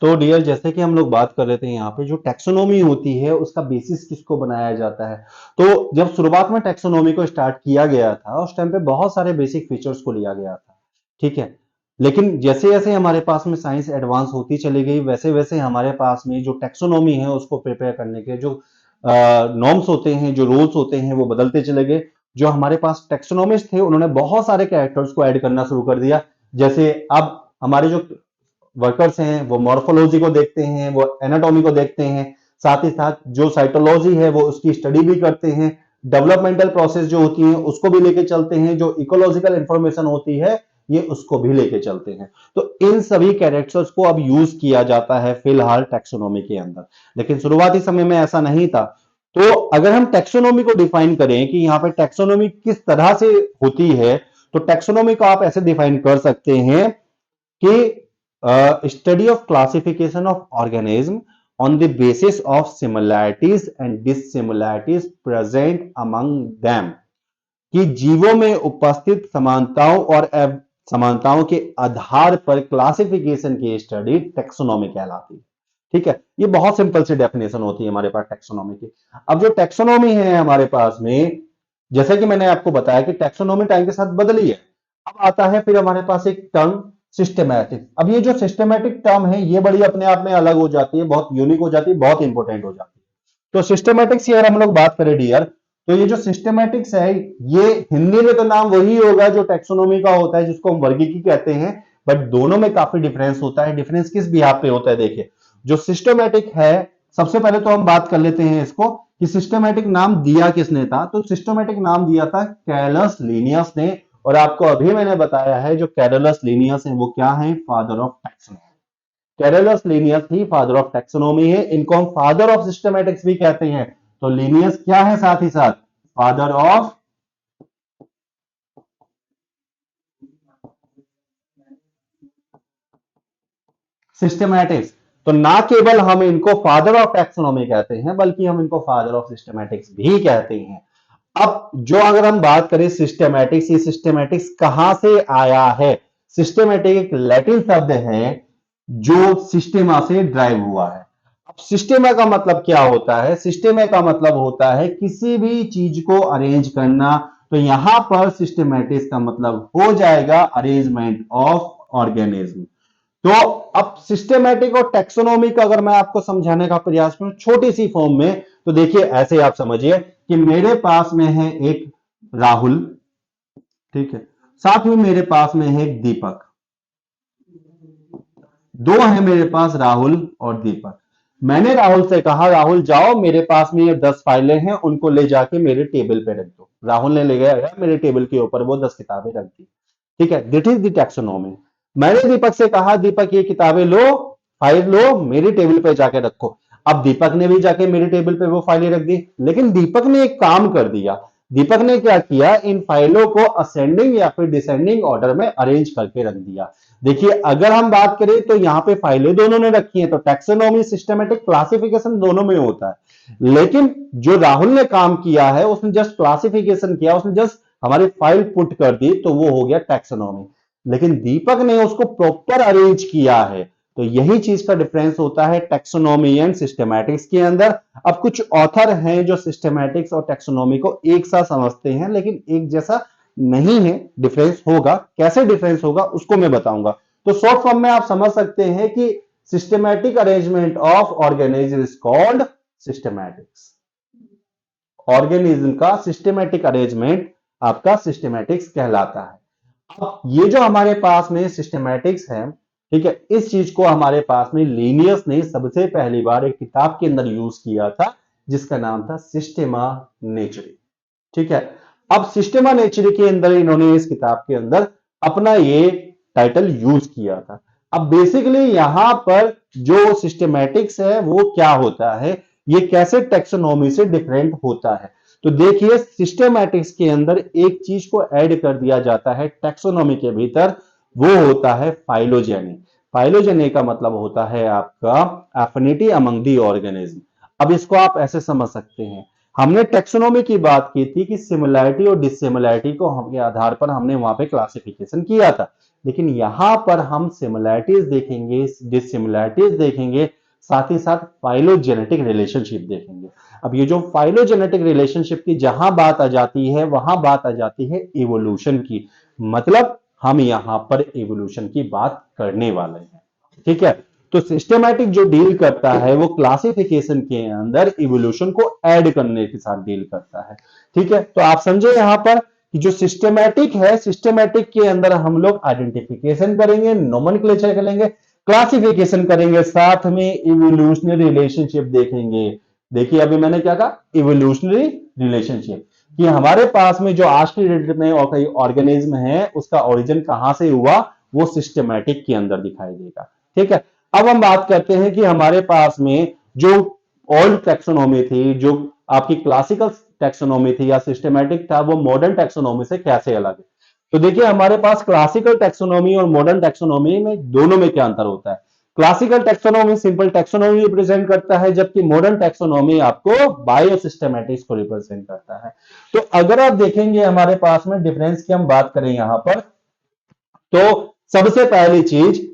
तो डियर, जैसे कि हम लोग बात कर रहे थे यहाँ पे, जो टैक्सोनॉमी होती है उसका बेसिस किसको बनाया जाता है। तो जब शुरुआत में टैक्सोनॉमी को स्टार्ट किया गया था, उस टाइम पे बहुत सारे बेसिक फीचर्स को लिया गया था, ठीक है। लेकिन जैसे जैसे हमारे पास में साइंस एडवांस होती चली गई, वैसे वैसे हमारे पास में जो टैक्सोनॉमी है उसको प्रिपेयर करने के जो नॉर्म्स होते हैं, जो रूल्स होते हैं, वो बदलते चले गए। जो हमारे पास टैक्सोनॉमिस्ट थे, उन्होंने बहुत सारे कैरेक्टर्स को ऐड करना शुरू कर दिया। जैसे अब हमारे जो वर्कर्स हैं वो मॉर्फोलॉजी को देखते हैं, वो एनाटॉमी को देखते हैं, साथ ही साथ जो साइटोलॉजी है वो उसकी स्टडी भी करते हैं, डेवलपमेंटल प्रोसेस जो होती है उसको भी लेके चलते हैं, जो इकोलॉजिकल इंफॉर्मेशन होती है ये उसको भी लेके चलते हैं। तो इन सभी कैरेक्टर्स को अब यूज किया जाता है फिलहाल टैक्सोनॉमी के अंदर, लेकिन शुरुआती समय में ऐसा नहीं था। तो अगर हम टैक्सोनॉमी को डिफाइन करें कि यहाँ पे टैक्सोनॉमी किस तरह से होती है, तो टैक्सोनॉमी को आप ऐसे डिफाइन कर सकते हैं कि study of classification of organism on the basis of similarities and dissimilarities present among them, कि जीवों में उपस्थित समानताओं और समानताओं के आधार पर क्लासिफिकेशन की स्टडी टैक्सोनॉमी कहलाती है। ठीक है, ये बहुत सिंपल सी डेफिनेशन होती है हमारे पास टैक्सोनॉमी की। अब जो टैक्सोनॉमी है हमारे पास में, जैसे कि मैंने आपको बताया कि टैक्सोनॉमी टाइम के साथ बदली है। अब आता है फिर हमारे पास एक टर्म सिस्टमैटिक। अब ये जो सिस्टमैटिक टर्म है ये बड़ी अपने आप में अलग हो जाती है, बहुत यूनिक हो जाती है, बहुत इंपॉर्टेंट हो जाती है। तो सिस्टमैटिक्स की अगर हम लोग बात करें डियर, तो ये जो सिस्टमैटिक्स है ये हिंदी में तो नाम वही होगा जो टैक्सोनॉमी का होता है, जिसको हम वर्गीकी कहते हैं, बट दोनों में काफी डिफरेंस होता है। डिफरेंस किस बिहाफ पे होता है, देखिए। जो सिस्टमैटिक है, सबसे पहले तो हम बात कर लेते हैं इसको कि सिस्टमैटिक नाम दिया किसने था। तो सिस्टमैटिक नाम दिया था कैरलस लीनियस ने, और आपको अभी मैंने बताया है जो कैरलस लीनियस है वो क्या है, father of taxonomy. Carlos Linnaeus he father of taxonomy है, इनको हम फादर ऑफ सिस्टमैटिक्स भी कहते हैं। तो लीनियस क्या है, साथ ही साथ फादर ऑफ सिस्टमैटिक्स। तो ना केवल हम इनको फादर ऑफ टैक्सोनॉमी कहते हैं, बल्कि हम इनको फादर ऑफ सिस्टमैटिक्स भी कहते हैं। अब जो अगर हम बात करें सिस्टमैटिक्स, ये सिस्टमैटिक्स कहां से आया है। सिस्टमैटिक एक लैटिन शब्द है जो सिस्टेमा से ड्राइव हुआ है। अब सिस्टेमा का मतलब क्या होता है, सिस्टेमा का मतलब होता है किसी भी चीज को अरेंज करना। तो यहां पर सिस्टमैटिक्स का मतलब हो जाएगा अरेंजमेंट ऑफ ऑर्गेनिज्म। तो अब सिस्टेमैटिक और टैक्सोनॉमी का अगर मैं आपको समझाने का प्रयास करूं छोटी सी फॉर्म में, तो देखिए ऐसे आप समझिए कि मेरे पास में है एक राहुल, ठीक है, साथ में मेरे पास में है एक दीपक। दो है मेरे पास, राहुल और दीपक। मैंने राहुल से कहा राहुल जाओ मेरे पास में ये 10 फाइलें हैं, उनको ले जाके मेरे टेबल पे रख दो। राहुल ने ले गया मेरे टेबल के ऊपर वो 10 किताबें रख दी। ठीक है, दिट इज द टैक्सोनॉमी। मैंने दीपक से कहा दीपक ये किताबें लो, फाइल लो, मेरी टेबल पे जाके रखो। अब दीपक ने भी जाके मेरे टेबल पे वो फाइलें रख दी, लेकिन दीपक ने एक काम कर दिया। दीपक ने क्या किया, इन फाइलों को असेंडिंग या फिर डिसेंडिंग ऑर्डर में अरेंज करके रख दिया। देखिए अगर हम बात करें तो यहाँ पे फाइलें दोनों ने रखी हैं, तो टैक्सोनॉमी सिस्टमैटिक क्लासिफिकेशन दोनों में होता है। लेकिन जो राहुल ने काम किया है उसने जस्ट क्लासिफिकेशन किया, उसने जस्ट हमारी फाइल पुट कर दी, तो वो हो गया टैक्सोनॉमी। लेकिन दीपक ने उसको प्रॉपर अरेंज किया है। तो यही चीज का डिफरेंस होता है टैक्सोनॉमी एंड सिस्टमैटिक्स के अंदर। अब कुछ ऑथर हैं जो सिस्टमैटिक्स और टैक्सोनॉमी को एक साथ समझते हैं, लेकिन एक जैसा नहीं है। डिफरेंस होगा, कैसे डिफरेंस होगा उसको मैं बताऊंगा। तो शॉर्ट फॉर्म में आप समझ सकते हैं कि systematic arrangement of organism is called systematics. Organism का सिस्टमैटिक अरेंजमेंट आपका सिस्टमैटिक्स कहलाता है। अब ये जो हमारे पास में सिस्टमैटिक्स है, ठीक है, इस चीज को हमारे पास में लीनियस ने सबसे पहली बार एक किताब के अंदर यूज किया था, जिसका नाम था सिस्टेमा नेचुरी। ठीक है, अब सिस्टेमा नेचुरी के अंदर इन्होंने इस किताब के अंदर अपना ये टाइटल यूज किया था। अब बेसिकली यहां पर जो सिस्टमैटिक्स है वो क्या होता है, ये कैसे टैक्सोनॉमी से डिफरेंट होता है। तो देखिए सिस्टमैटिक्स के अंदर एक चीज को ऐड कर दिया जाता है टैक्सोनॉमी के भीतर, वो होता है फाइलोजेनी। फाइलोजेनी का मतलब होता है आपका एफिनिटी अमंग दी ऑर्गेनिज्म। अब इसको आप ऐसे समझ सकते हैं हमने टेक्सोनोमी की बात की थी कि सिमिलैरिटी और डिसिमिलैरिटी को हम के आधार पर हमने वहां पे क्लासिफिकेशन किया था, लेकिन यहां पर हम सिमिलैरिटीज देखेंगे, डिसिमिलैरिटीज देखेंगे, साथ ही साथ फाइलोजेनेटिक रिलेशनशिप देखेंगे। अब ये जो फाइलोजेनेटिक रिलेशनशिप की जहां बात आ जाती है, वहां बात आ जाती है इवोल्यूशन की। मतलब हम यहां पर इवोल्यूशन की बात करने वाले हैं, ठीक है। तो सिस्टमैटिक जो डील करता है वो क्लासिफिकेशन के अंदर इवोल्यूशन को ऐड करने के साथ डील करता है, ठीक है। तो आप समझे यहां पर कि जो सिस्टमैटिक है, सिस्टमैटिक के अंदर हम लोग आइडेंटिफिकेशन करेंगे, नोमेनक्लेचर करेंगे, क्लासिफिकेशन करेंगे, साथ में इवोल्यूशनरी रिलेशनशिप देखेंगे। देखिए अभी मैंने क्या कहा, इवोल्यूशनरी रिलेशनशिप, कि हमारे पास में जो आज की डेट में और कई ऑर्गेनिज्म है उसका ओरिजिन कहां से हुआ, वो सिस्टमैटिक के अंदर दिखाई देगा, ठीक है। अब हम बात करते हैं कि हमारे पास में जो ओल्ड टैक्सोनॉमी थी, जो आपकी क्लासिकल टैक्सोनॉमी थी या सिस्टमैटिक था, वो मॉडर्न टैक्सोनॉमी से कैसे अलग है। तो देखिए हमारे पास क्लासिकल टैक्सोनॉमी और मॉडर्न टैक्सोनॉमी में दोनों में क्या अंतर होता है। Classical taxonomy simple taxonomy represent करता है, जबकि मॉडर्न टैक्सोनॉमी आपको बायोसिस्टेमेटिक्स को रिप्रेजेंट करता है। तो अगर आप देखेंगे हमारे पास में डिफरेंस की हम बात करें यहां पर, तो सबसे पहली चीज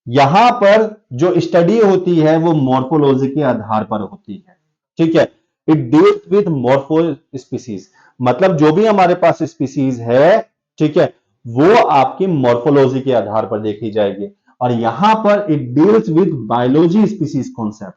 यहां पर जो स्टडी होती है वो मॉर्फोलॉजी के आधार पर होती है, ठीक है। It deals with morpho species, मतलब जो भी हमारे पास स्पीसीज है, ठीक है, वो आपकी मॉर्फोलॉजी के आधार पर देखी जाएगी। और यहां पर it deals with biology species concept,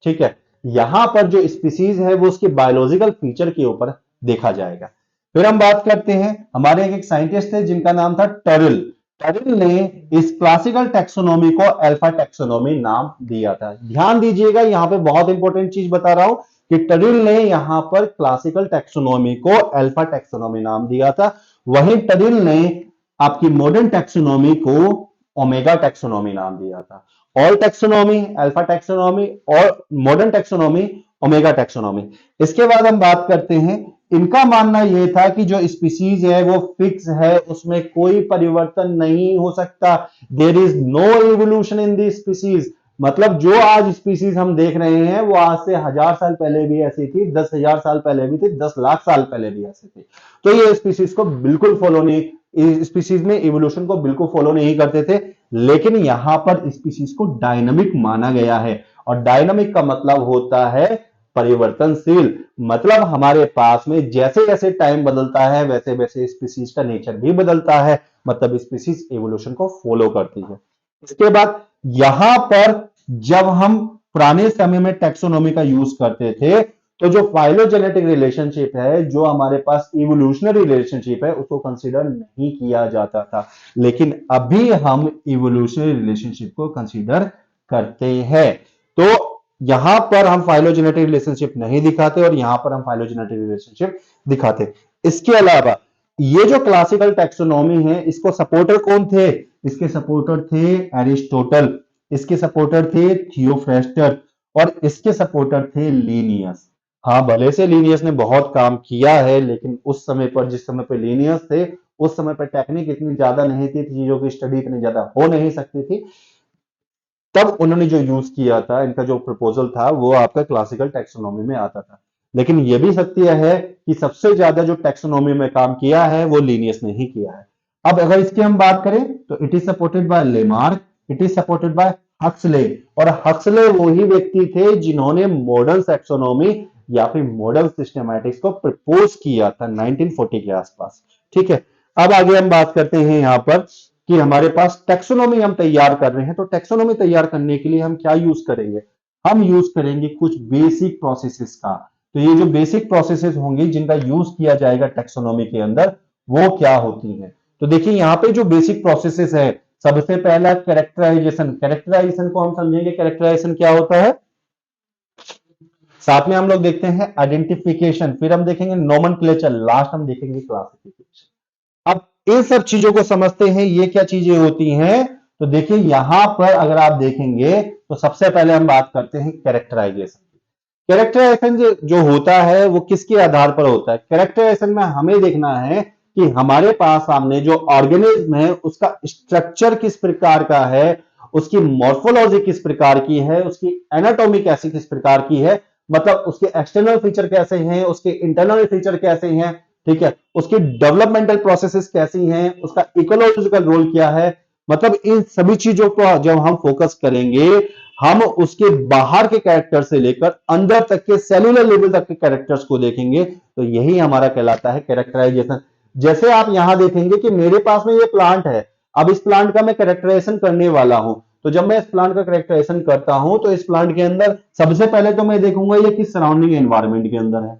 ठीक है। यहां पर जो स्पीसीज है वो उसके बायोलॉजिकल फीचर के ऊपर देखा जाएगा। फिर हम बात करते हैं, हमारे एक साइंटिस्ट थे जिनका नाम था टरिल। टरिल ने इस क्लासिकल टैक्सोनॉमी को अल्फा टैक्सोनॉमी नाम दिया था। ध्यान दीजिएगा यहां पे बहुत इंपॉर्टेंट चीज बता रहा हूं कि टरिल ने यहां पर क्लासिकल टैक्सोनॉमी को अल्फा टैक्सोनॉमी नाम दिया था। वहीं टरिल ने आपकी मॉडर्न टैक्सोनॉमी को ओमेगा टैक्सोनॉमी नाम दिया था। ऑल टैक्सोनॉमी अल्फा टैक्सोनॉमी और मॉडर्न टैक्सोनॉमी ओमेगा टैक्सोनॉमी। इसके बाद हम बात करते हैं, इनका मानना यह था कि जो स्पीसीज है वो फिक्स है, उसमें कोई परिवर्तन नहीं हो सकता। There is no evolution in the species, मतलब जो आज स्पीसीज हम देख रहे हैं वो आज से 1000 साल पहले भी ऐसी थी, 10,000 साल पहले भी थी, 10 लाख साल पहले भी ऐसी थी। तो ये स्पीसीज को बिल्कुल फॉलो नहीं, स्पीसीज में इवोल्यूशन को बिल्कुल फॉलो नहीं करते थे। लेकिन यहां पर स्पीसीज को डायनामिक माना गया है, और डायनामिक का मतलब होता है परिवर्तनशील। मतलब हमारे पास में जैसे जैसे टाइम बदलता है वैसे वैसे स्पीसीज का नेचर भी बदलता है, मतलब स्पीसीज एवोल्यूशन को फॉलो करती है। इसके बाद यहां पर जब हम पुराने समय में टैक्सोनॉमी का यूज करते थे, तो जो फाइलोजेनेटिक रिलेशनशिप है, जो हमारे पास इवोल्यूशनरी रिलेशनशिप है, उसको कंसीडर नहीं किया जाता था। लेकिन अभी हम इवोल्यूशनरी रिलेशनशिप को कंसीडर करते हैं। तो यहां पर हम फाइलोजेनेटिक रिलेशनशिप नहीं दिखाते और यहां पर हम फाइलोजेनेटिक रिलेशनशिप दिखाते। इसके अलावा ये जो क्लासिकल टैक्सोनॉमी है, इसको सपोर्टर कौन थे, इसके सपोर्टर थे एरिस्टोटल, इसके सपोर्टर थे थियोफ्रेस्टर, और इसके सपोर्टर थे लीनियस। हाँ भले से लीनियस ने बहुत काम किया है, लेकिन उस समय पर, जिस समय पर लीनियस थे, उस समय पर टेक्निक इतनी ज्यादा नहीं थी, चीजों की स्टडी इतनी ज्यादा हो नहीं सकती थी। तब उन्होंने जो यूज किया था, इनका जो प्रपोजल था, वो आपका क्लासिकल टैक्सोनॉमी में आता था। लेकिन यह भी सत्य है कि सबसे ज्यादा जो टैक्सोनॉमी में काम किया है वो लीनियस ने ही किया है। अब अगर इसकी हम बात करें तो it is supported by Lamarck, it is supported by Huxley. और हक्सले वो ही व्यक्ति थे जिन्होंने मॉडर्न टैक्सोनॉमी या फिर मॉडर्न सिस्टमैटिक्स को प्रपोज किया था 1940 के आसपास, ठीक है। अब आगे हम बात करते हैं यहां पर कि हमारे पास टैक्सोनॉमी हम तैयार कर रहे हैं, तो टैक्सोनॉमी तैयार करने के लिए हम क्या यूज करेंगे, हम यूज करेंगे कुछ बेसिक प्रोसेसेस का। तो ये जो बेसिक प्रोसेसेस होंगी जिनका यूज किया जाएगा टैक्सोनॉमी के अंदर, वो क्या होती हैं। तो देखिए यहां पे जो बेसिक प्रोसेसेस है, सबसे पहला कैरेक्टराइजेशन। कैरेक्टराइजेशन को हम समझेंगे, कैरेक्टराइजेशन क्या होता है। साथ में हम लोग देखते हैं आइडेंटिफिकेशन, फिर हम देखेंगे नोमेनक्लेचर, लास्ट हम देखेंगे क्लासिफिकेशन। अब इन सब चीजों को समझते हैं ये क्या चीजें होती हैं। तो देखिए यहां पर अगर आप देखेंगे तो सबसे पहले हम बात करते हैं कैरेक्टराइजेशन। कैरेक्टराइजेशन जो होता है वो किसके आधार पर होता है। कैरेक्टराइजेशन में हमें देखना है कि हमारे पास सामने जो ऑर्गेनिज्म है उसका स्ट्रक्चर किस प्रकार का है, उसकी मॉर्फोलॉजी किस प्रकार की है, उसकी एनाटॉमी कैसी किस प्रकार की है, मतलब उसके एक्सटर्नल फीचर कैसे हैं, उसके इंटरनल फीचर कैसे हैं, ठीक है, उसकी डेवलपमेंटल प्रोसेसेस कैसी हैं, उसका इकोलॉजिकल रोल क्या है। मतलब इन सभी चीजों को जब हम फोकस करेंगे, हम उसके बाहर के कैरेक्टर से लेकर अंदर तक के सेलुलर लेवल तक के कैरेक्टर्स को देखेंगे, तो यही हमारा कहलाता है कैरेक्टराइजेशन। जैसे आप यहां देखेंगे कि मेरे पास में ये प्लांट है, अब इस प्लांट का मैं कैरेक्टराइजेशन करने वाला हूं, तो जब मैं इस प्लांट का कैरेक्टराइजेशन करता हूं तो इस प्लांट के अंदर सबसे पहले तो मैं देखूंगा ये किस सराउंडिंग एनवायरनमेंट के अंदर है,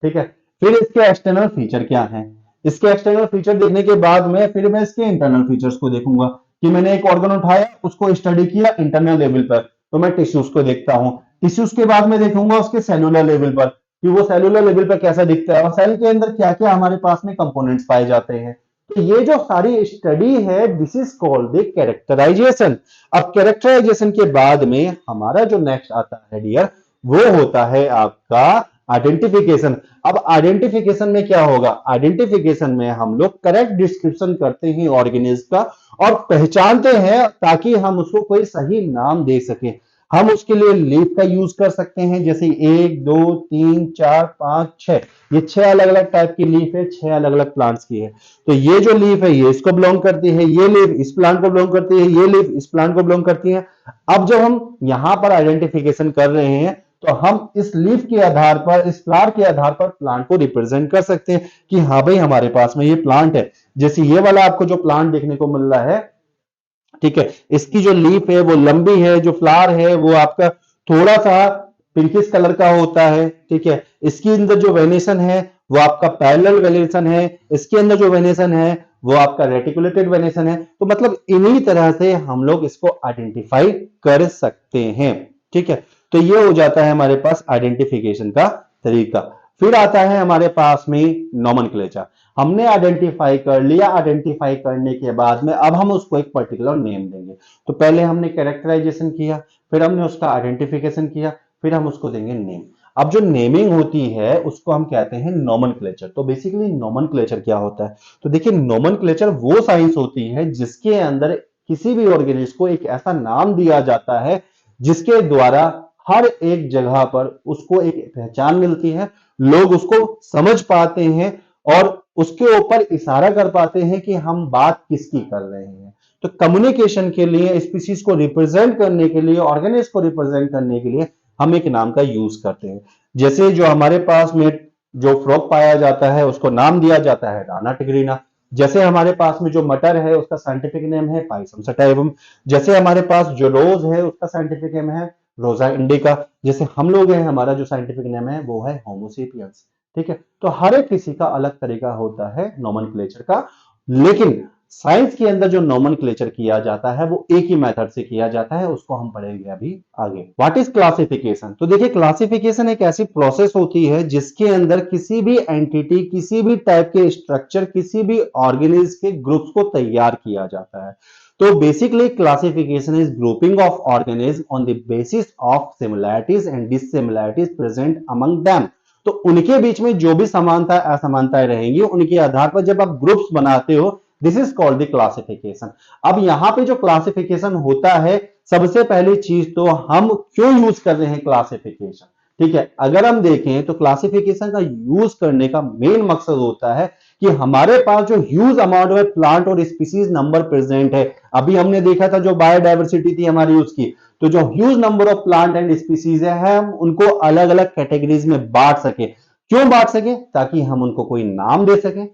ठीक है। फिर इसके एक्सटर्नल फीचर क्या है, इसके एक्सटर्नल फीचर देखने के बाद में फिर मैं इसके इंटरनल फीचर्स को देखूंगा कि मैंने एक ऑर्गन उठाया, उसको स्टडी किया इंटरनल लेवल पर, तो मैं टिश्यूज को देखता हूं। टिश्यूज के बाद में देखूंगा उसके सेलुलर लेवल पर कि वो सेलुलर लेवल पर कैसा दिखता है और सेल के अंदर क्या क्या हमारे पास में कंपोनेंट्स पाए जाते हैं। तो ये जो सारी स्टडी है, this is called the characterisation. अब कैरेक्टराइजेशन के बाद में हमारा जो नेक्स्ट आता है डियर, वो होता है आपका आइडेंटिफिकेशन। अब आइडेंटिफिकेशन में क्या होगा, आइडेंटिफिकेशन में हम लोग करेक्ट डिस्क्रिप्शन करते हैं ऑर्गेनिज्म का और पहचानते हैं ताकि हम उसको कोई सही नाम दे सके। हम उसके लिए लीफ का यूज कर सकते हैं, जैसे 1 2 3 4 5 6, ये 6 अलग अलग टाइप की लीफ है, 6 अलग अलग प्लांट्स की है। तो ये जो लीफ है ये इसको बिलोंग करती है, ये लीफ इस प्लांट को बिलोंग करती है, ये लीफ इस प्लांट को बिलोंग करती है। अब जब हम यहां पर आइडेंटिफिकेशन कर रहे हैं तो हम इस लीफ के आधार पर, इस फ्लावर के आधार पर प्लांट को रिप्रेजेंट कर सकते हैं कि हाँ भाई हमारे पास में ये प्लांट है। जैसे ये वाला आपको जो प्लांट देखने को मिल रहा है, ठीक है, इसकी जो लीफ है वो लंबी है, जो फ्लावर है वो आपका थोड़ा सा पिंकिश कलर का होता है, ठीक है। इसके अंदर जो वेनेशन है वो आपका पैरेलल वेनेशन है, इसके अंदर जो वेनेशन है वो आपका रेटिकुलेटेड वेनेशन है। तो मतलब इन्हीं तरह से हम लोग इसको आइडेंटिफाई कर सकते हैं, ठीक है। तो ये हो जाता है हमारे पास आइडेंटिफिकेशन का तरीका। फिर आता है हमारे पास में नोमेनक्लेचर। हमने आइडेंटिफाई कर लिया, आइडेंटिफाई करने के बाद में अब हम उसको एक पर्टिकुलर नेम देंगे। तो पहले हमने कैरेक्टराइजेशन किया, फिर हमने उसका आइडेंटिफिकेशन किया, फिर हम उसको देंगे नेम। अब जो नेमिंग होती है उसको हम कहते हैं नोमेनक्लेचर। तो बेसिकली नोमेनक्लेचर क्या होता है, तो देखिए नोमेनक्लेचर वो साइंस होती है जिसके अंदर किसी भी ऑर्गेनिज्म को एक ऐसा नाम दिया जाता है जिसके द्वारा हर एक जगह पर उसको एक पहचान मिलती है, लोग उसको समझ पाते हैं और उसके ऊपर इशारा कर पाते हैं कि हम बात किसकी कर रहे हैं। तो कम्युनिकेशन के लिए, स्पीशीज को रिप्रेजेंट करने के लिए, ऑर्गेनिज्म को रिप्रेजेंट करने के लिए हम एक नाम का यूज करते हैं। जैसे जो हमारे पास में जो फ्रॉग पाया जाता है उसको नाम दिया जाता है राना टिग्रीना। जैसे हमारे पास में जो मटर है उसका साइंटिफिक नेम है पाइसम सटाइवम। जैसे हमारे पास जो रोज है उसका साइंटिफिक नेम है रोजा इंडिका। जैसे हम लोग हैं, हमारा जो साइंटिफिक नेम है वो है होमोसेपियंस, ठीक है। तो हर एक किसी का अलग तरीका होता है नोमेनक्लेचर का, लेकिन साइंस के अंदर जो नोमेनक्लेचर किया जाता है वो एक ही मेथड से किया जाता है, उसको हम पढ़ेंगे अभी आगे। व्हाट इज क्लासिफिकेशन, तो देखिए क्लासिफिकेशन एक ऐसी प्रोसेस होती है जिसके अंदर किसी भी एंटिटी, किसी भी टाइप के स्ट्रक्चर, किसी भी ऑर्गेनिज्म के ग्रुप्स को तैयार किया जाता है। तो basically classification is grouping of organism on the basis of similarities and dissimilarities present among them. तो उनके बीच में जो भी समानता असमानताएं रहेंगी उनके आधार पर जब आप ग्रुप्स बनाते हो, this is called the classification. अब यहां पे जो क्लासिफिकेशन होता है, सबसे पहली चीज तो हम क्यों यूज कर रहे हैं क्लासिफिकेशन, ठीक है। अगर हम देखें तो क्लासिफिकेशन का यूज करने का मेन मकसद होता है कि हमारे पास जो ह्यूज अमाउंट में प्लांट और स्पीसीज नंबर प्रेजेंट है, अभी हमने देखा था जो बायोडाइवर्सिटी थी हमारी उसकी, तो जो huge number of plant and species है हम उनको अलग अलग कैटेगरीज में बांट सके। क्यों बांट सके, ताकि हम उनको कोई नाम दे सके,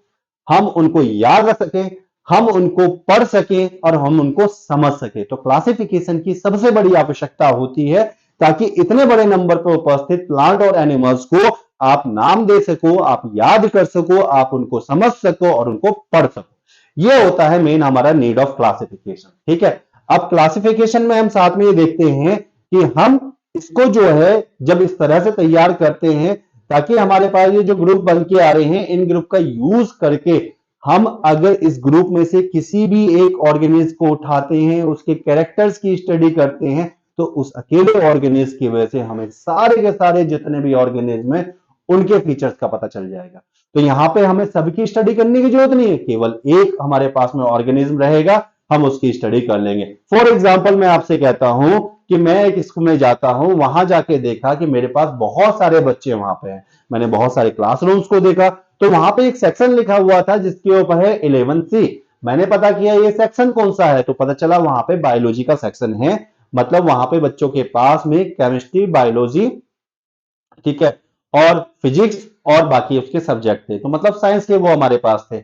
हम उनको याद रख सके, हम उनको पढ़ सके और हम उनको समझ सके। तो क्लासिफिकेशन की सबसे बड़ी आवश्यकता होती है ताकि इतने बड़े नंबर पर उपस्थित प्लांट और एनिमल्स को आप नाम दे सको, आप याद कर सको, आप उनको समझ सको और उनको पढ़ सको। यह होता है मेन हमारा नीड ऑफ क्लासिफिकेशन, ठीक है। अब क्लासिफिकेशन में हम साथ में ये देखते हैं कि हम इसको जो है जब इस तरह से तैयार करते हैं ताकि हमारे पास ये जो ग्रुप बन के आ रहे हैं, इन ग्रुप का यूज करके हम अगर इस ग्रुप में से किसी भी एक ऑर्गेनिज्म को उठाते हैं, उसके कैरेक्टर्स की स्टडी करते हैं, तो उस अकेले ऑर्गेनिज्म की वजह से हमें सारे के सारे जितने भी ऑर्गेनिज्म है उनके फीचर्स का पता चल जाएगा। तो यहां पे हमें सबकी स्टडी करने की जरूरत नहीं है, केवल एक हमारे पास में ऑर्गेनिज्म रहेगा, हम उसकी स्टडी कर लेंगे। फॉर एग्जाम्पल मैं आपसे कहता हूं कि मैं एक स्कूल में जाता हूं, वहां जाके देखा कि मेरे पास बहुत सारे बच्चे वहां पे हैं। मैंने बहुत सारे क्लासरूम्स को देखा, तो वहां पे एक सेक्शन लिखा हुआ था जिसके ऊपर है 11C। मैंने पता किया ये सेक्शन कौन सा है, तो पता चला वहां पे बायोलॉजी का सेक्शन है। मतलब वहां पे बच्चों के पास में केमिस्ट्री, बायोलॉजी, ठीक है, और फिजिक्स और बाकी उसके सब्जेक्ट थे, तो मतलब साइंस के वो हमारे पास थे।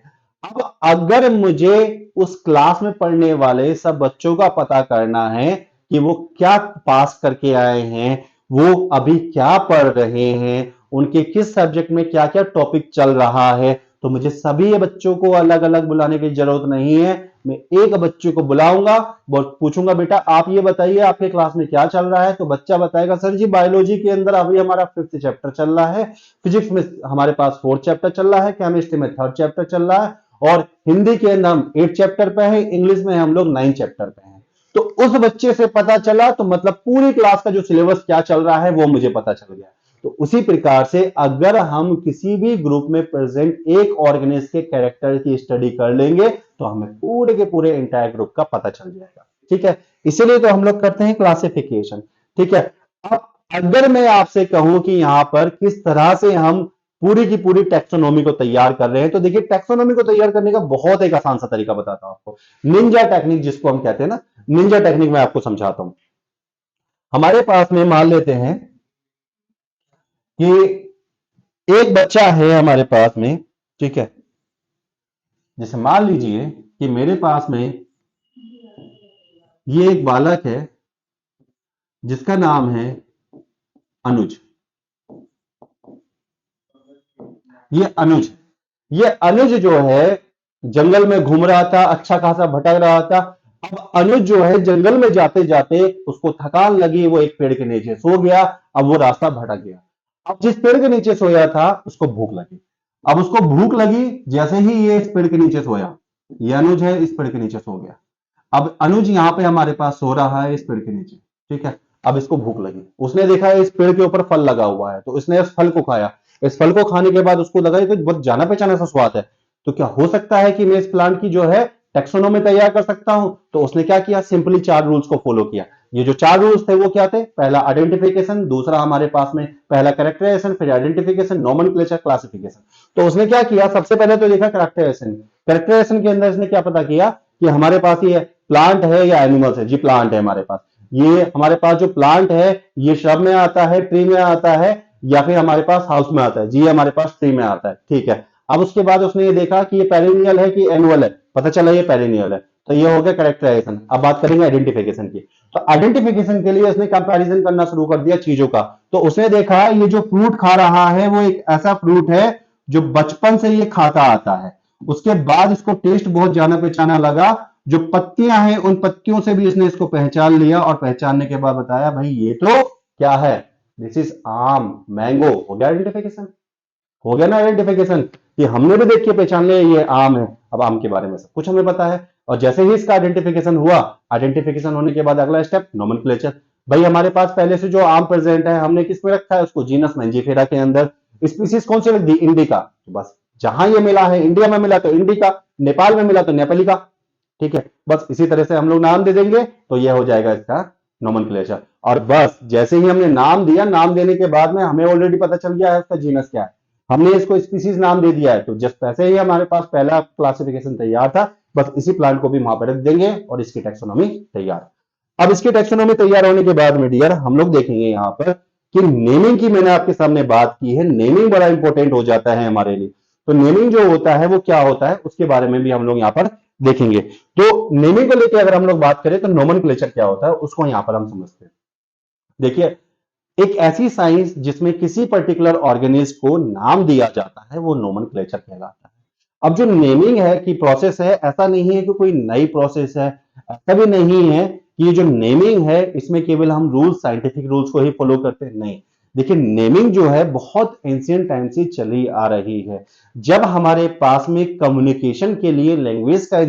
अब अगर मुझे उस क्लास में पढ़ने वाले सब बच्चों का पता करना है कि वो क्या पास करके आए हैं, वो अभी क्या पढ़ रहे हैं, उनके किस सब्जेक्ट में क्या क्या टॉपिक चल रहा है, तो मुझे सभी बच्चों को अलग अलग बुलाने की जरूरत नहीं है। मैं एक बच्चे को बुलाऊंगा और पूछूंगा बेटा आप ये बताइए आपके क्लास में क्या चल रहा है, तो बच्चा बताएगा सर जी बायोलॉजी के अंदर अभी हमारा 5th चैप्टर चल रहा है, फिजिक्स में हमारे पास 4th चैप्टर चल रहा है, केमिस्ट्री में 3rd चैप्टर चल रहा है, और हिंदी के अंदर हम 8th चैप्टर पे हैं, इंग्लिश में हम लोग 9th चैप्टर पे हैं। तो उस बच्चे से पता चला तो मतलब पूरी क्लास का जो सिलेबस क्या चल रहा है वो मुझे पता चल गया। तो उसी प्रकार से अगर हम किसी भी ग्रुप में प्रेजेंट एक ऑर्गेनिज्म के कैरेक्टर की स्टडी कर लेंगे तो हमें पूरे के पूरे एंटायर ग्रुप का पता चल जाएगा। ठीक है, इसीलिए तो हम लोग करते हैं क्लासिफिकेशन। ठीक है, अब अगर मैं आपसे कहूं कि यहां पर किस तरह से हम पूरी की पूरी टैक्सोनॉमी को तैयार कर रहे हैं, तो देखिए टैक्सोनॉमी को तैयार करने का बहुत एक आसान सा तरीका बताता हूं आपको, निंजा टेक्निक जिसको हम कहते हैं ना, निंजा टेक्निक मैं आपको समझाता हूं। हमारे पास में मान लेते हैं कि एक बच्चा है हमारे पास में, ठीक है, जैसे मान लीजिए कि मेरे पास में ये एक बालक है जिसका नाम है अनुज। ये अनुज ये अनुज जो है जंगल में घूम रहा था, अच्छा खासा भटक रहा था। अब अनुज जो है जंगल में जाते जाते उसको थकान लगी, वो एक पेड़ के नीचे सो गया। अब वो रास्ता भटक गया। अब जिस पेड़ के नीचे सोया था उसको भूख लगी। अब उसको भूख लगी, जैसे ही ये इस पेड़ के नीचे सोया, ये अनुज है इस पेड़ के नीचे सो गया। अब अनुज यहां पे हमारे पास सो रहा है इस पेड़ के नीचे, ठीक है। अब इसको भूख लगी, उसने देखा है इस पेड़ के ऊपर फल लगा हुआ है, तो इसने इस फल को खाया। इस फल को खाने के बाद उसको लगा ये तो बहुत जाना पहचाना सा स्वाद है, तो क्या हो सकता है कि मैं इस प्लांट की जो है टेक्सोनोमी तैयार कर सकता हूं। तो उसने क्या किया, सिंपली 4 रूल्स को फॉलो किया। ये जो 4 रूल्स थे वो क्या थे, पहला आइडेंटिफिकेशन, दूसरा हमारे पास में पहला कैरेक्टराइजेशन, फिर आइडेंटिफिकेशन, नोमेनक्लेचर, क्लासिफिकेशन। तो उसने क्या किया, सबसे पहले तो देखा कैरेक्टराइजेशन। कैरेक्टराइजेशन के अंदर इसने क्या पता किया कि हमारे पास ये प्लांट है या एनिमल्स है। जी प्लांट है हमारे पास, ये हमारे पास जो प्लांट है ये श्रब में आता है, ट्री में आता है, या फिर हमारे पास हाउस में आता है। जी हमारे पास ट्री में आता है, ठीक है। अब उसके बाद उसने ये देखा कि ये पेरिनियल है कि एनुअल है, पता चला ये पेरिनियल है, तो ये हो गया कैरेक्टराइजेशन। अब बात करेंगे आइडेंटिफिकेशन की। तो आइडेंटिफिकेशन के लिए उसने कंपैरिजन करना शुरू कर दिया चीजों का। तो उसने देखा ये जो फ्रूट खा रहा है वो एक ऐसा फ्रूट है जो बचपन से ये खाता आता है। उसके बाद इसको टेस्ट बहुत जाना पहचाना लगा, जो पत्तियां हैं उन पत्तियों से भी इसने इसको पहचान लिया, और पहचानने के बाद बताया भाई ये तो क्या है, दिस इज आम, मैंगो। हो गया आइडेंटिफिकेशन, हो गया ना आइडेंटिफिकेशन, ये हमने भी देख के पहचान लिया ये आम है। अब आम के बारे में सब कुछ हमें पता है। और जैसे ही इसका आइडेंटिफिकेशन हुआ, आइडेंटिफिकेशन होने के बाद अगला स्टेप नोमेनक्लेचर। भाई हमारे पास पहले से जो आम प्रेजेंट है हमने किस में रखा है उसको, जीनस मैंजीफेरा के अंदर। स्पीसीज कौन सी रख दी, इंडिका। बस जहां ये मिला है, इंडिया में मिला तो इंडिका, नेपाल में मिला तो नेपालिका, ठीक है। बस इसी तरह से हम लोग नाम दे देंगे तो यह हो जाएगा इसका नोमेनक्लेचर। और बस जैसे ही हमने नाम दिया, नाम देने के बाद में हमें ऑलरेडी पता चल गया है उसका जीनस क्या है, हमने इसको स्पीसीज नाम दे दिया है। तो जस्ट वैसे ही हमारे पास पहला क्लासिफिकेशन तैयार था, बस इसी प्लांट को भी वहां पर रख देंगे और इसकी टैक्सोनॉमी तैयार। अब इसकी टैक्सोनॉमी तैयार होने के बाद में डियर हम लोग देखेंगे यहाँ पर कि नेमिंग की मैंने आपके सामने बात की है, नेमिंग बड़ा इंपॉर्टेंट हो जाता है हमारे लिए। तो नेमिंग जो होता है वो क्या होता है उसके बारे में भी हम लोग यहाँ पर देखेंगे। तो नेमिंग को लेकर अगर हम लोग बात करें तो नोमेनक्लेचर क्या होता है उसको यहाँ पर हम समझते हैं। देखिए एक ऐसी साइंस जिसमें किसी पर्टिकुलर ऑर्गेनिज्म को नाम दिया जाता है वो नोमेनक्लेचर कहलाता है। अब जो नेमिंग है कि प्रोसेस है, ऐसा नहीं है कि कोई नई प्रोसेस है, ऐसा भी नहीं है कि ये जो नेमिंग है इसमें केवल हम रूल्स, साइंटिफिक रूल्स को ही फॉलो करते हैं, नहीं। देखिए नेमिंग जो है बहुत एंशिएंट टाइम से चली आ रही है। जब हमारे पास में कम्युनिकेशन के लिए लैंग्वेज का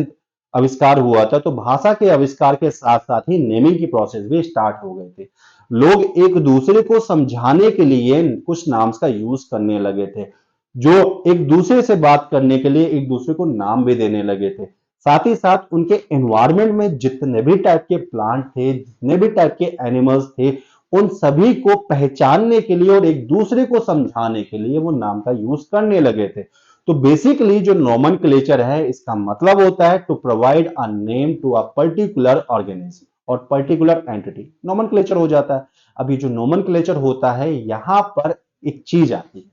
आविष्कार हुआ था तो भाषा के आविष्कार के साथ साथ ही नेमिंग की प्रोसेस भी स्टार्ट हो गए थे। लोग एक दूसरे को समझाने के लिए कुछ नाम्स का यूज करने लगे थे, जो एक दूसरे से बात करने के लिए एक दूसरे को नाम भी देने लगे थे। साथ ही साथ उनके एनवायरमेंट में जितने भी टाइप के प्लांट थे, जितने भी टाइप के एनिमल्स थे, उन सभी को पहचानने के लिए और एक दूसरे को समझाने के लिए वो नाम का यूज करने लगे थे। तो बेसिकली जो नोमेनक्लेचर है, इसका मतलब होता है to provide a name to a particular organism और पर्टिकुलर एंटिटी, नोमेनक्लेचर हो जाता है। अभी जो नोमेनक्लेचर होता है, यहां पर एक चीज आती है,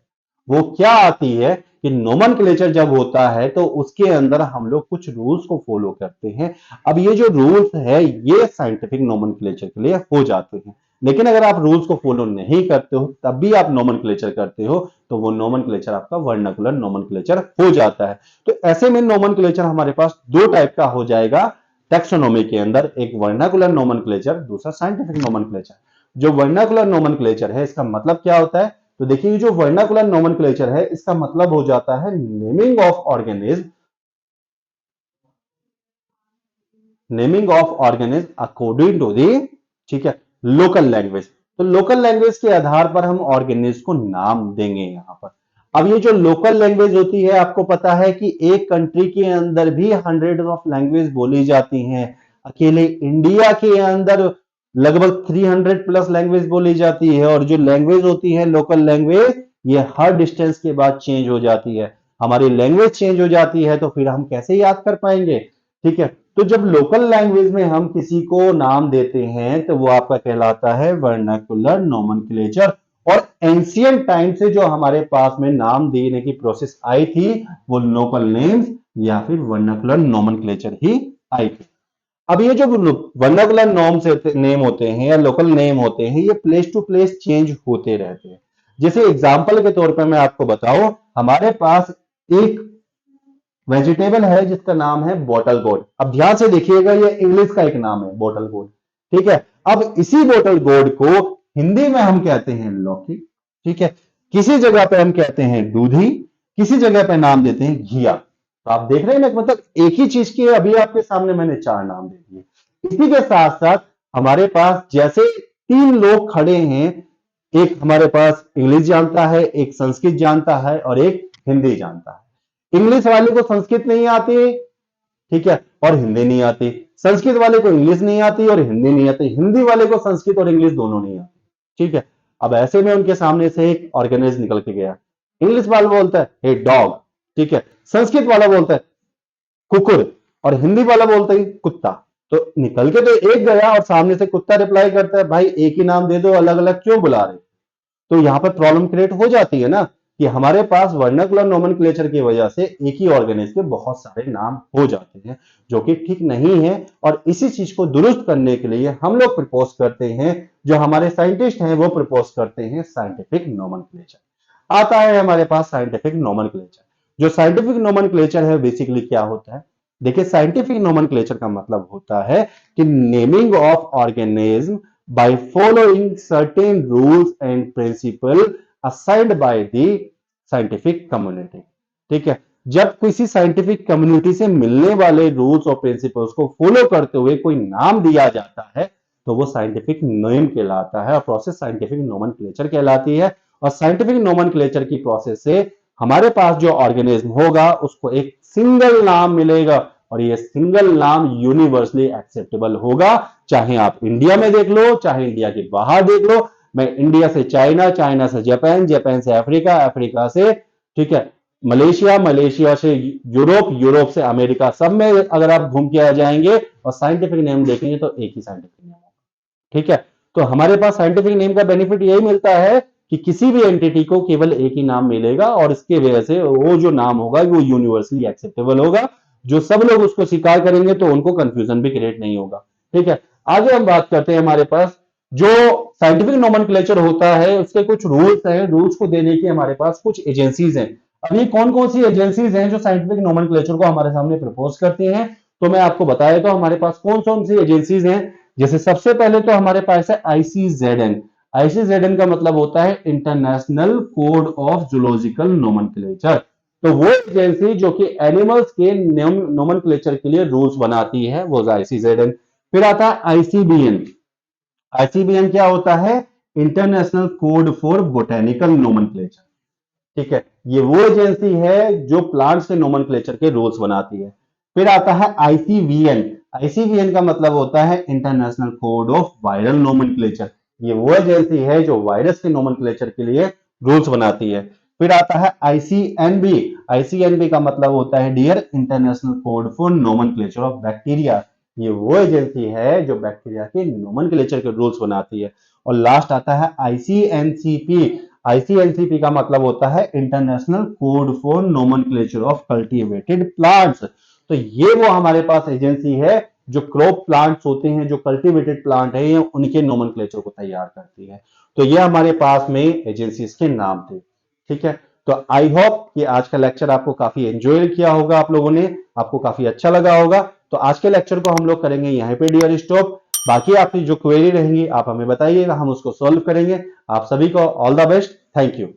वो क्या आती है कि नोमेनक्लेचर जब होता है तो उसके अंदर हम लोग कुछ रूल्स को फॉलो करते हैं। अब ये जो रूल्स है, ये साइंटिफिक नोमेनक्लेचर के लिए हो जाते हैं। लेकिन अगर आप रूल्स को फॉलो नहीं करते हो, तब भी आप नोमेनक्लेचर करते हो, तो वो नोमेनक्लेचर आपका वर्नाकुलर नोमेनक्लेचर हो जाता है। तो ऐसे में नोमेनक्लेचर हमारे पास दो टाइप का हो जाएगा टेक्सोनोमी के अंदर, एक वर्नाकुलर नोमेनक्लेचर, दूसरा साइंटिफिक नोमेनक्लेचर। जो वर्नाकुलर नोमेनक्लेचर है, इसका मतलब क्या होता है? तो देखिए, जो वर्नाकुलर नोमेनक्लेचर है, इसका मतलब हो जाता है naming of organism, naming of organism according to the, ठीक है, लोकल लैंग्वेज। तो लोकल लैंग्वेज के आधार पर हम ऑर्गेनिज्म को नाम देंगे यहां पर। अब ये जो लोकल लैंग्वेज होती है, आपको पता है कि एक कंट्री के अंदर भी हंड्रेड ऑफ लैंग्वेज बोली जाती हैं। अकेले इंडिया के अंदर लगभग 300 प्लस लैंग्वेज बोली जाती है। और जो लैंग्वेज होती है लोकल लैंग्वेज, ये हर डिस्टेंस के बाद चेंज हो जाती है। हमारी लैंग्वेज चेंज हो जाती है तो फिर हम कैसे याद कर पाएंगे? ठीक है, तो जब लोकल लैंग्वेज में हम किसी को नाम देते हैं, तो वो आपका कहलाता है वर्नाकुलर नोमेनक्लेचर। और एंशियंट टाइम से जो हमारे पास में नाम देने की प्रोसेस आई थी, वो लोकल नेम्स या फिर वर्नाकुलर नोमेनक्लेचर ही आई थी। अब ये जो वर्नाकुलर नॉर्म से नेम होते हैं या लोकल नेम होते हैं, ये प्लेस टू प्लेस चेंज होते रहते हैं। जैसे एग्जांपल के तौर पे मैं आपको बताऊं, हमारे पास एक वेजिटेबल है जिसका नाम है बॉटल गोड। अब ध्यान से देखिएगा, ये इंग्लिश का एक नाम है बॉटल गोड, ठीक है। अब इसी बॉटल गोड को हिंदी में हम कहते हैं लौकी, ठीक है। किसी जगह पे हम कहते हैं दूधी, किसी जगह पे नाम देते हैं घिया। तो आप देख रहे हैं ना, मतलब एक ही चीज के अभी आपके सामने मैंने चार नाम दे दिए। इसी के साथ साथ हमारे पास जैसे तीन लोग खड़े हैं, एक हमारे पास इंग्लिश जानता है, एक संस्कृत जानता है और एक हिंदी जानता है। इंग्लिश वाले को संस्कृत नहीं आती, ठीक है, और हिंदी नहीं आती। संस्कृत वाले को इंग्लिश नहीं आती और हिंदी नहीं आती। हिंदी वाले को संस्कृत और इंग्लिश दोनों नहीं आती, ठीक है। अब ऐसे में उनके सामने से एक ऑर्गेनाइज निकल के गया। इंग्लिश वाला बोलता है हे डॉग, ठीक है। संस्कृत वाला बोलता है कुकुर और हिंदी वाला बोलता है कुत्ता। तो निकल के तो एक गया और सामने से कुत्ता रिप्लाई करता है, भाई एक ही नाम दे दो, अलग अलग क्यों बुला रहे? तो यहां पर प्रॉब्लम क्रिएट हो जाती है ना, कि हमारे पास वर्नाकुलर नोमेनक्लेचर की वजह से एक ही ऑर्गेनिज के बहुत सारे नाम हो जाते हैं, जो कि ठीक नहीं है। और इसी चीज को दुरुस्त करने के लिए हम लोग प्रपोज करते हैं, जो हमारे साइंटिस्ट हैं वो प्रपोज करते हैं साइंटिफिक नोमेनक्लेचर। आता है हमारे पास साइंटिफिक नोमेनक्लेचर। जो साइंटिफिक नोमेनक्लेचर है बेसिकली क्या होता है? देखिए, साइंटिफिक नोमेनक्लेचर का मतलब होता है कि naming of organism by following certain rules and principle assigned by the scientific community, ठीक है। जब किसी साइंटिफिक कम्युनिटी से मिलने वाले रूल्स और प्रिंसिपल्स को फॉलो करते हुए कोई नाम दिया जाता है, तो वो साइंटिफिक नेम कहलाता है और प्रोसेस साइंटिफिक नोमेनक्लेचर कहलाती है। और साइंटिफिक नोमेनक्लेचर की प्रोसेस से हमारे पास जो ऑर्गेनिज्म होगा उसको एक सिंगल नाम मिलेगा, और ये सिंगल नाम यूनिवर्सली एक्सेप्टेबल होगा। चाहे आप इंडिया में देख लो, चाहे इंडिया के बाहर देख लो। मैं इंडिया से चाइना, चाइना से जापान, जापान से अफ्रीका, अफ्रीका से, ठीक है, मलेशिया, मलेशिया से यूरोप, यूरोप से अमेरिका, सब में अगर आप घूम के आ जाएंगे और साइंटिफिक नेम देखेंगे तो एक ही साइंटिफिक नेम होगा, ठीक है। तो हमारे पास साइंटिफिक नेम का बेनिफिट यही मिलता है कि किसी भी एंटिटी को केवल एक ही नाम मिलेगा और इसके वजह से वो जो नाम होगा वो यूनिवर्सली एक्सेप्टेबल होगा। जो सब लोग उसको स्वीकार करेंगे तो उनको कंफ्यूजन भी क्रिएट नहीं होगा, ठीक है। आगे हम बात करते हैं, हमारे पास जो साइंटिफिक नोमेनक्लेचर होता है उसके कुछ रूल्स हैं। रूल्स को देने की हमारे पास कुछ एजेंसीज हैं। अब ये कौन कौन सी एजेंसीज हैं जो साइंटिफिक नोमेनक्लेचर को हमारे सामने प्रपोज करती हैं? तो मैं आपको बताया तो हमारे पास कौन कौन सी एजेंसीज हैं। जैसे सबसे पहले तो हमारे पास है आईसीजेडएन। आईसीजेडएन का मतलब होता है international code of zoological nomenclature. तो वो एजेंसी जो कि एनिमल्स के नोमेनक्लेचर के लिए रूल्स बनाती है, वो आईसीजेडएन। फिर आता है आईसीबीएन। आईसीबीएन क्या होता है? International code for botanical nomenclature, ठीक है। ये वो एजेंसी है जो प्लांट्स के नोमेनक्लेचर के रूल्स बनाती है। फिर आता है आईसीवीएन। आईसीवीएन का मतलब होता है international code of viral nomenclature. ये वो एजेंसी है जो वायरस के नोमेनक्लेचर के लिए रूल्स बनाती है। फिर आता है आईसीएनबी। आईसीएनबी का मतलब होता है dear international code for nomenclature of bacteria. ये वो एजेंसी है जो बैक्टीरिया के नोमेनक्लेचर के रूल्स बनाती है। और लास्ट आता है आईसीएनसीपी। आईसीएनसीपी का मतलब होता है international code for nomenclature of cultivated plants. तो ये वो हमारे पास एजेंसी है जो क्रॉप प्लांट्स होते हैं, जो कल्टीवेटेड प्लांट है, उनके नोमेनक्लेचर को तैयार करती है। तो ये हमारे पास में एजेंसीज के नाम थे। ठीक है, तो आई होप कि आज का लेक्चर आपको काफी एंजॉय किया होगा, आप लोगों ने, आपको काफी अच्छा लगा होगा। तो आज के लेक्चर को हम लोग करेंगे यहीं पे डियर स्टॉप। बाकी आपकी जो क्वेरी रहेंगी आप हमें बताइएगा, हम उसको सॉल्व करेंगे। आप सभी को all the best. Thank you.